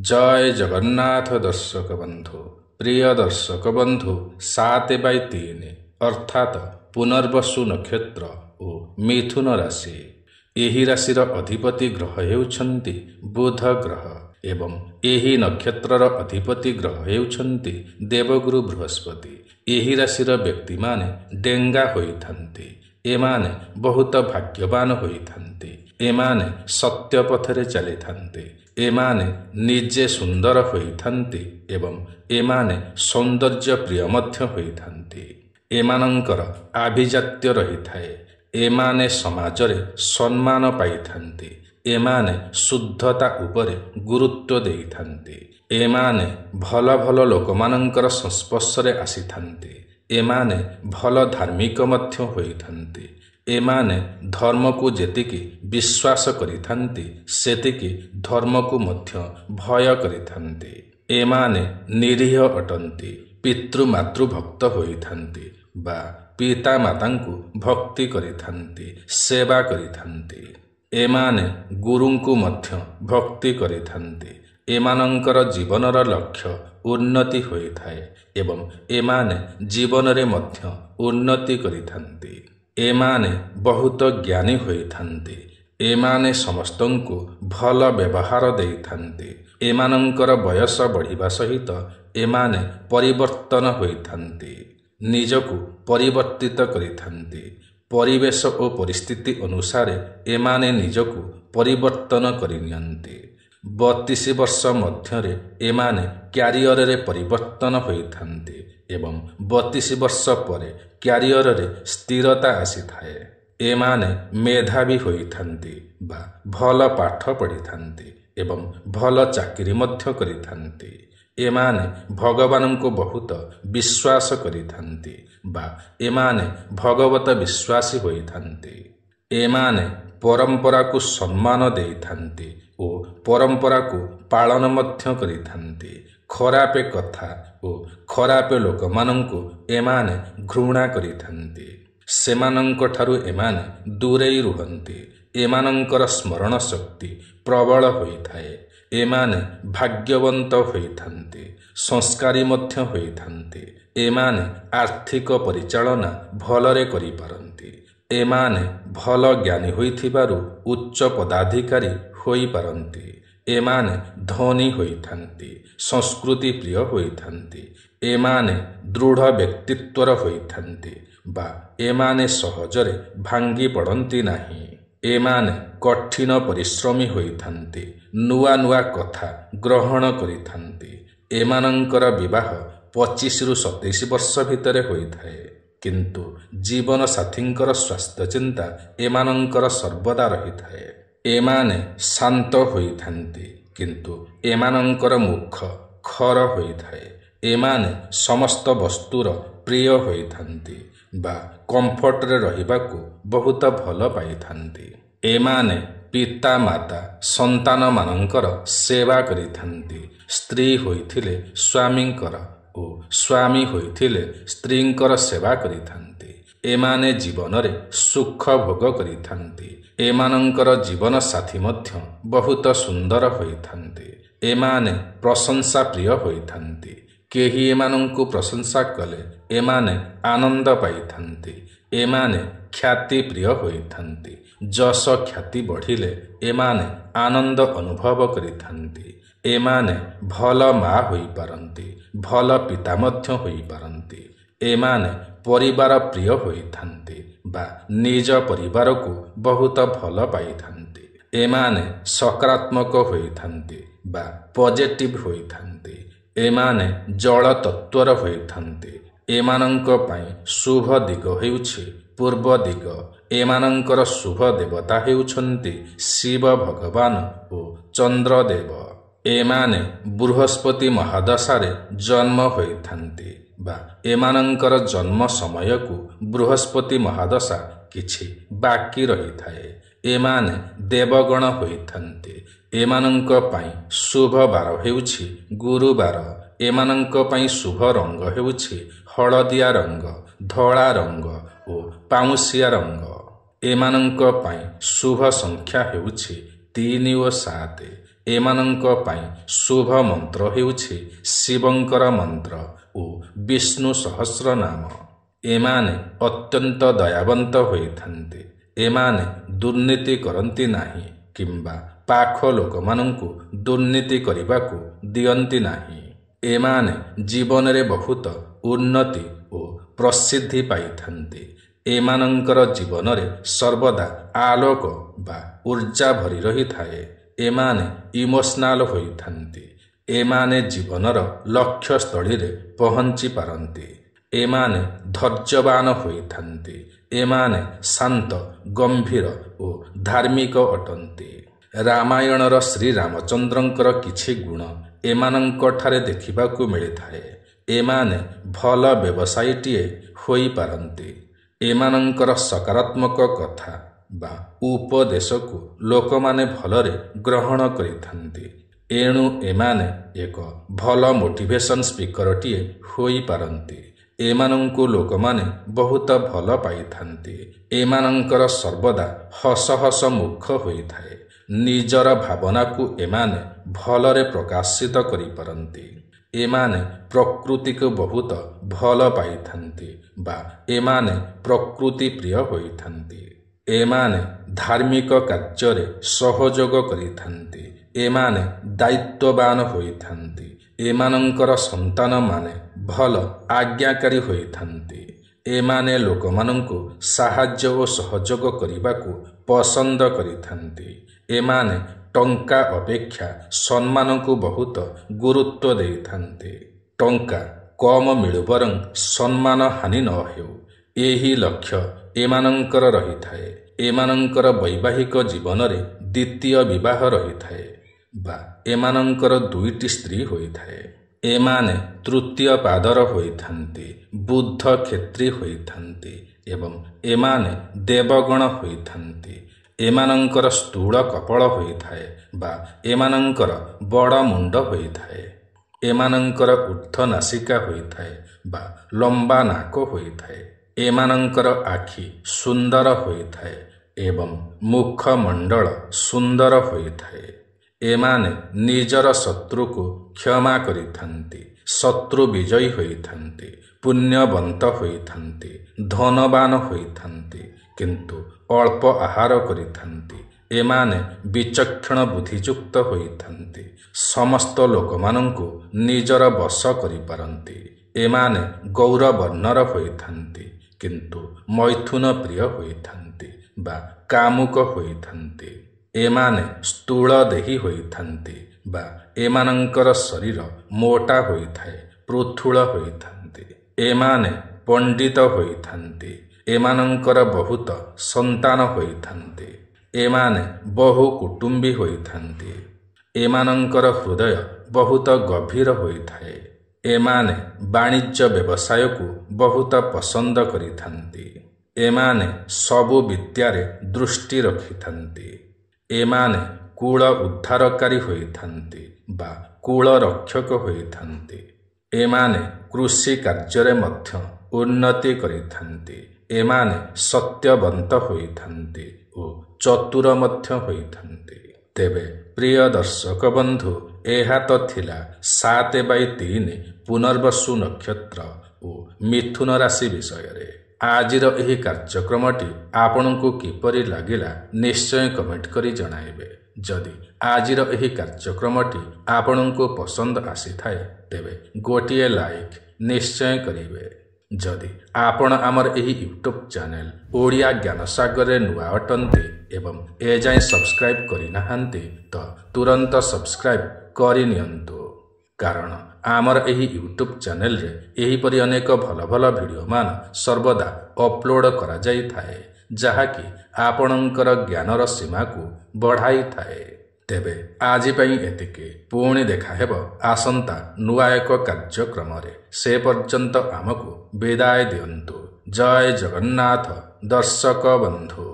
जय जगन्नाथ दर्शक बंधु प्रिय दर्शक बंधु 7/3 अर्थात पुनर्वसु नक्षत्र और मिथुन राशि। एही राशिर अधिपति ग्रह हेउछन्ति बुध ग्रह एवं एही नक्षत्रर अधिपति ग्रह हेउछन्ति देवगुरु बृहस्पति। एही राशिर व्यक्ति माने डेंगा होइथान्ति। एमाने बहुत भाग्यवान होइथान्ति। एमाने सत्य पथरे चलिथान्ति। एमाने निजे सुंदर होइथान्ति एवं एमाने सौंदर्य प्रिय मध्य होइथान्ति। एमानंकर आभिजात्य रहिथाए। एमाने समाजरे सम्मान पाइथान्ति। एमाने शुद्धता उपरे गुरुत्व देइथान्ति। एमाने भल भल लोकमानंकर संस्पर्शरे आसिथान्ति। एमाने भल धार्मिक मध्य होइथान्ति। एमाने धर्म को जेतिकी विश्वास करिथान्ति सेतिकी धर्म को मध्य भय करिथान्ति। एमाने निरीह अटन्ति। पितृमातृ भक्त होइथान्ति बा पिता मातांकु भक्ति करिथान्ति सेवा करिथान्ति। एमाने गुरुंकु मध्य भक्ति करिथान्ति। एमानंकर जीवनर लक्ष्य उन्नति होइथाए एवं एमाने जीवनरे मध्य उन्नति करिथान्ति। एमाने बहुत ज्ञानी होइथान्ति। एमाने समस्तंकु भल व्यवहार देइथान्ति। एमानंकर बयस बढ़िबा सहित एमाने परिवर्तन होइथान्ति। निजकु परिवर्तित करिथान्ति। परिवेश और परिस्थिति अनुसार एमाने निजकु परिवर्तन करिनियन्ति। 32 वर्ष मध्यरे एमाने क्यारियर रे परिवर्तन होइथान्ति एवं 32 वर्ष परे क्यारियर रे स्थिरता आसीथाए। एमाने मेधावी होइथान्ति बा भल पाठ पढ़िथान्ति एवं भल चाकरी मध्य करिथान्ति। एमाने भगवान को बहुत विश्वास करिथान्ति बा एमाने भगवत विश्वासी होइथान्ति। एमाने परंपरा को सम्मान देइथान्ति ओ परंपरा को पालन मध्य करिथान्ति। खरापे कथा और खरापे लोक मानंकु एमाने घृणा करिथान्ति। सेमानंक ठारु एमाने दूरेई रुहन्ति। एमानंकर स्मरण शक्ति प्रबल होइथाए। एमाने भाग्यवंत होइथान्ति। संस्कारी मध्य होइथान्ति। एमाने आर्थिक परिचालना भलरे करिपारन्ति। एमाने भल ज्ञानी होइथिबारु उच्च पदाधिकारी होई पारन्ति। एमाने धनी होइथान्ति। संस्कृति प्रिय होइथान्ति। एमाने दृढ़ व्यक्तित्वर होइथान्ति बा एमाने सहजरे भांगी पड़न्ति नाही। एमाने कठिन परिश्रमी होइथान्ति। नुआ नुआ कथा ग्रहण करिथान्ति। एमानंकर विवाह 25 रु 27 वर्ष भितरे होइथाए किंतु जीवन साथींकर स्वास्थ्य चिंता एमानंकर सर्वदा रहिथाए। एमाने शांत होइथान्ति किंतु एमानंकर मुख खर होइथाए। एमाने समस्त वस्तुर प्रिय होइथान्ति बा कंफर्ट रे रहिबाकु बहुत भल पाइथान्ति। एमाने पिता माता संतान मानंकर सेवा करिथान्ति। स्त्री होइथिले स्वामींकर ओ स्वामी होइथिले स्त्रींकर सेवा करिथान्ति। एमाने जीवन रे सुख भोग करिथान्ति। एमानंकर जीवन साथी मध्य बहुत सुंदर होइथान्ति। एमाने प्रशंसा प्रिय होइथान्ति। केही एमानंकु प्रशंसा कले एमाने आनंद पाइथान्ति। एमाने ख्याति प्रिय होइथान्ति। जस ख्याति बढ़िले एमाने आनंद अनुभव करिथान्ति। एमाने भल मा होई पारन्ति। भल पिता मध्य होई पारन्ति। एमाने परिवार प्रिय होइथान्ति बा निज परिवार को बहुत भल पाइथान्ति। एमाने सकारात्मक होइथान्ति बा पॉजिटिव होइथान्ति। एमाने जल तत्वर होइथान्ति। एमानंक पई शुभ दिग हेउछि पूर्व दिग। एमानंकर शुभ देवता हेउछन्ति शिव भगवान ओ चंद्रदेव। एमाने बृहस्पति महादशारे जन्म होइथान्ति बा एमानंकर जन्म समय को बृहस्पति महादशा किछि बाकी रहिथाए। एमाने देवगण होइथान्ति। एमानंक पई शुभ बार हेउछि गुरुवार। एमानंक पई शुभ रंग हेउछि हळदिया रंग धळा रंग ओ पाउंसिया रंग। एमानंक पई शुभ संख्या हेउछि 3 ଓ 7। ଏମାନଙ୍କ ପାଇଁ ଶୁଭ ମନ୍ତ୍ର ହେଉଛି ଶିବଙ୍କର ମନ୍ତ୍ର ଓ ବିଷ୍ଣୁ ସହସ୍ର ନାମ। ଏମାନେ ଅତ୍ୟନ୍ତ ଦୟାବନ୍ତ ହୋଇଥାନ୍ତି। ଏମାନେ ଦୁର୍ନୀତି କରନ୍ତି ନାହିଁ କିମ୍ବା ପାଖ ଲୋକମାନଙ୍କୁ ଦୁର୍ନୀତି କରିବାକୁ ଦିଅନ୍ତି ନାହିଁ। ଏମାନେ ଜୀବନରେ ବହୁତ ଉନ୍ନତି ଓ ପ୍ରସିଦ୍ଧି ପାଇଥାନ୍ତି। ଏମାନଙ୍କର ଜୀବନରେ ସର୍ବଦା ଆଲୋକ ବା ଉର୍ଜା ଭରି ରହିଥାଏ। ଏମାନେ ଇମୋସନାଲ ହୋଇଥାନ୍ତି। ଏମାନେ ଜୀବନର ଲକ୍ଷ୍ୟସ୍ଥଳୀରେ ପହଞ୍ଚି ପାରନ୍ତି। ଏମାନେ ଧୈର୍ଯ୍ୟବାନ ହୋଇଥାନ୍ତି। ଏମାନେ ଶାନ୍ତ, ଗମ୍ଭୀର ଓ ଧାର୍ମିକ ଅଟନ୍ତି। ରାମାୟଣର ଶ୍ରୀରାମଚନ୍ଦ୍ରଙ୍କର କିଛି ଗୁଣ ଏମାନଙ୍କଠାରେ ଦେଖିବାକୁ ମିଳିଥାଏ। ଏମାନେ ଭଲ ବ୍ୟବସାୟୀଟିଏ ହୋଇପାରନ୍ତି। ଏମାନଙ୍କର ସକାରାତ୍ମକ କଥା ବା ଉପଦେଶକୁ ଲୋକମାନେ ଭଲରେ ଗ୍ରହଣ କରିଥାନ୍ତି। ଏଣୁ ଏମାନେ ଏକ ଭଲ ମୋଟିଭେସନ ସ୍ପିକରଟିଏ ହୋଇପାରନ୍ତି। ଏମାନଙ୍କୁ ଲୋକମାନେ ବହୁତ ଭଲ ପାଇଥାନ୍ତି। ଏମାନଙ୍କର ସର୍ବଦା ହସ ହସ ମୁଖ ହୋଇଥାଏ। ନିଜର ଭାବନାକୁ ଏମାନେ ଭଲରେ ପ୍ରକାଶିତ କରିପାରନ୍ତି। ଏମାନେ ପ୍ରକୃତିକୁ ବହୁତ ଭଲ ପାଇଥାନ୍ତି ବା ଏମାନେ ପ୍ରକୃତି ପ୍ରିୟ ହୋଇଥାନ୍ତି। ଏମାନେ ଧାର୍ମିକ କାର୍ଯ୍ୟରେ ସହଯୋଗ କରିଥାନ୍ତି। ଏମାନେ ଦାୟିତ୍ୱବାନ ହୋଇଥାନ୍ତି। ଏମାନଙ୍କର ସନ୍ତାନମାନେ ଭଲ ଆଜ୍ଞାକାରୀ ହୋଇଥାନ୍ତି। ଏମାନେ ଲୋକମାନଙ୍କୁ ସାହାଯ୍ୟ ଓ ସହଯୋଗ କରିବାକୁ ପସନ୍ଦ କରିଥାନ୍ତି। ଏମାନେ ଟଙ୍କା ଅପେକ୍ଷା ସମ୍ମାନକୁ ବହୁତ ଗୁରୁତ୍ୱ ଦେଇଥାନ୍ତି। ଟଙ୍କା କମ ମିଳୁ ବରଂ ସମ୍ମାନ ହାନି ନ ହେଉ, ଏହି ଲକ୍ଷ୍ୟ ଏମାନଙ୍କର ରହିଥାଏ। ଏମାନଙ୍କର ବୈବାହିକ ଜୀବନରେ ଦ୍ୱିତୀୟ ବିବାହ ରହିଥାଏ ବା ଏମାନଙ୍କର 2ଟି ସ୍ତ୍ରୀ ହୋଇଥାଏ। ଏମାନେ ତୃତୀୟ ପାଦର ହୋଇଥାନ୍ତି, ବୁଦ୍ଧ କ୍ଷେତ୍ରୀ ହୋଇଥାନ୍ତି ଏବଂ ଏମାନେ ଦେବଗଣ ହୋଇଥାନ୍ତି। ଏମାନଙ୍କର ସ୍ଥୂଳ କପଳ ହୋଇଥାଏ ବା ଏମାନଙ୍କର ବଡ଼ ମୁଣ୍ଡ ହୋଇଥାଏ। ଏମାନଙ୍କର ଉର୍ଦ୍ଧ୍ୱ ନାସିକା ହୋଇଥାଏ ବା ଲମ୍ବା ନାକ ହୋଇଥାଏ। ଏମାନଙ୍କର ଆଖି ସୁନ୍ଦର ହୋଇଥାଏ ଏବଂ ମୁଖମଣ୍ଡଳ ସୁନ୍ଦର ହୋଇଥାଏ। ଏମାନେ ନିଜର ଶତ୍ରୁକୁ କ୍ଷମା କରିଥାନ୍ତି, ଶତ୍ରୁ ବିଜୟୀ ହୋଇଥାନ୍ତି, ପୁଣ୍ୟବନ୍ତ ହୋଇଥାନ୍ତି, ଧନବାନ ହୋଇଥାନ୍ତି, କିନ୍ତୁ ଅଳ୍ପ ଆହାର କରିଥାନ୍ତି। ଏମାନେ ବିଚକ୍ଷଣ ବୁଦ୍ଧିଯୁକ୍ତ ହୋଇଥାନ୍ତି। ସମସ୍ତ ଲୋକମାନଙ୍କୁ ନିଜର ବଶ କରିପାରନ୍ତି। ଏମାନେ ଗୌରବର୍ଣ୍ଣର ହୋଇଥାନ୍ତି କିନ୍ତୁ ମୈଥୁନ ପ୍ରିୟ ହୋଇଥାନ୍ତି ବା କାମୁକ ହୋଇଥାନ୍ତି। ଏମାନେ ସ୍ଥୂଳ ଦେହୀ ହୋଇଥାନ୍ତି ବା ଏମାନଙ୍କର ଶରୀର ମୋଟା ହୋଇଥାଏ, ପୃଥୁଳ ହୋଇଥାନ୍ତି। ଏମାନେ ପଣ୍ଡିତ ହୋଇଥାନ୍ତି। ଏମାନଙ୍କର ବହୁତ ସନ୍ତାନ ହୋଇଥାନ୍ତି। ଏମାନେ ବହୁ କୁଟୁମ୍ବୀ ହୋଇଥାନ୍ତି। ଏମାନଙ୍କର ହୃଦୟ ବହୁତ ଗଭୀର ହୋଇଥାଏ। ଏମାନେ ବାଣିଜ୍ୟ ବ୍ୟବସାୟକୁ ବହୁତ ପସନ୍ଦ କରିଥାନ୍ତି। ଏମାନେ ସବୁ ବିଦ୍ୟାରେ ଦୃଷ୍ଟି ରଖିଥାନ୍ତି। ଏମାନେ କୂଳ ଉଦ୍ଧାରକାରୀ ହୋଇଥାନ୍ତି ବା କୂଳ ରକ୍ଷକ ହୋଇଥାନ୍ତି। ଏମାନେ କୃଷି କାର୍ଯ୍ୟରେ ମଧ୍ୟ ଉନ୍ନତି କରିଥାନ୍ତି। ଏମାନେ ସତ୍ୟବନ୍ତ ହୋଇଥାନ୍ତି ଓ ଚତୁର ମଧ୍ୟ ହୋଇଥାନ୍ତି। ତେବେ ପ୍ରିୟ ଦର୍ଶକ ବନ୍ଧୁ, ଏହା ତ ଥିଲା 7/3 ପୁନର୍ବସୁ ନକ୍ଷତ୍ର ଓ ମିଥୁନ ରାଶି ବିଷୟରେ। ଆଜିର ଏହି କାର୍ଯ୍ୟକ୍ରମଟି ଆପଣଙ୍କୁ କିପରି ଲାଗିଲା ନିଶ୍ଚୟ କମେଣ୍ଟ କରି ଜଣାଇବେ। ଯଦି ଆଜିର ଏହି କାର୍ଯ୍ୟକ୍ରମଟି ଆପଣଙ୍କୁ ପସନ୍ଦ ଆସିଥାଏ ତେବେ ଗୋଟିଏ ଲାଇକ୍ ନିଶ୍ଚୟ କରିବେ। ଯଦି ଆପଣ ଆମର ଏହି ୟୁଟ୍ୟୁବ୍ ଚ୍ୟାନେଲ ଓଡ଼ିଆ ଜ୍ଞାନସାଗରରେ ନୂଆ ଅଟନ୍ତି ଏବଂ ଏଯାଏଁ ସବସ୍କ୍ରାଇବ୍ କରିନାହାନ୍ତି ତ ତୁରନ୍ତ ସବସ୍କ୍ରାଇବ୍ କରିନିଅନ୍ତୁ, କାରଣ ଆମର ଏହି ୟୁଟ୍ୟୁବ୍ ଚ୍ୟାନେଲରେ ଏହିପରି ଅନେକ ଭଲ ଭଲ ଭିଡ଼ିଓମାନ ସର୍ବଦା ଅପଲୋଡ଼ କରାଯାଇଥାଏ, ଯାହାକି ଆପଣଙ୍କର ଜ୍ଞାନର ସୀମାକୁ ବଢ଼ାଇଥାଏ। ତେବେ ଆଜି ପାଇଁ ଏତିକି। ପୁଣି ଦେଖାହେବ ଆସନ୍ତା ନୂଆ ଏକ କାର୍ଯ୍ୟକ୍ରମରେ। ସେ ପର୍ଯ୍ୟନ୍ତ ଆମକୁ ବିଦାୟ ଦିଅନ୍ତୁ। ଜୟ ଜଗନ୍ନାଥ ଦର୍ଶକ ବନ୍ଧୁ।